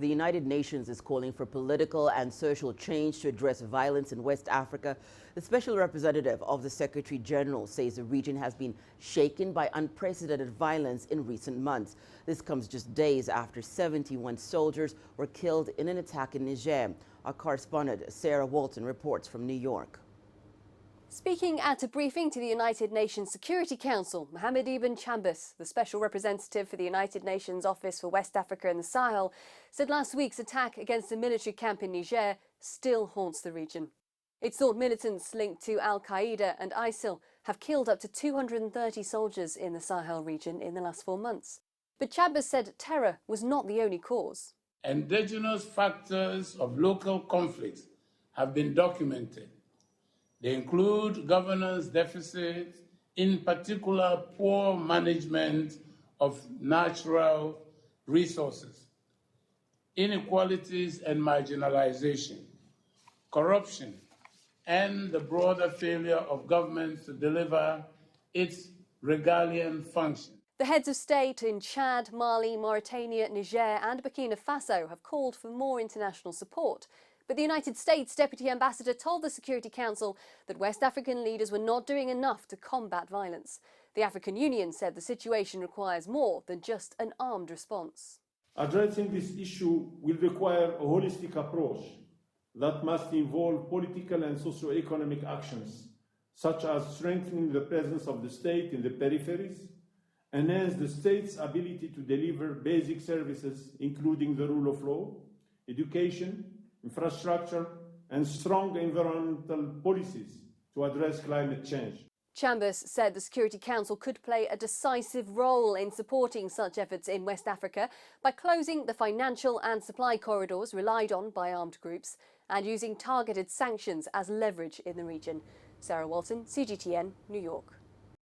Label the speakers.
Speaker 1: The United Nations is calling for political and social change to address violence in West Africa. The special representative of the Secretary General says the region has been shaken by unprecedented violence in recent months. This comes just days after 71 soldiers were killed in an attack in Niger. Our correspondent Sarah Walton reports from New York.
Speaker 2: Speaking at a briefing to the United Nations Security Council, Mohamed Ibn Chambers, the Special Representative for the United Nations Office for West Africa and the Sahel, said last week's attack against a military camp in Niger still haunts the region. It's thought militants linked to Al-Qaeda and ISIL have killed up to 230 soldiers in the Sahel region in the last 4 months. But Chambers said terror was not the only cause.
Speaker 3: Endogenous factors of local conflicts have been documented. They include governance deficits, in particular poor management of natural resources, inequalities and marginalization, corruption, and the broader failure of governments to deliver its regalian function.
Speaker 2: The heads of state in Chad, Mali, Mauritania, Niger and Burkina Faso have called for more international support. But the United States Deputy Ambassador told the Security Council that West African leaders were not doing enough to combat violence. The African Union said the situation requires more than just an armed response.
Speaker 4: Addressing this issue will require a holistic approach that must involve political and socio-economic actions, such as strengthening the presence of the state in the peripheries, enhance the state's ability to deliver basic services, including the rule of law, education, infrastructure, and strong environmental policies to address climate change.
Speaker 2: Chambers said the Security Council could play a decisive role in supporting such efforts in West Africa by closing the financial and supply corridors relied on by armed groups and using targeted sanctions as leverage in the region. Sarah Walton, CGTN, New York.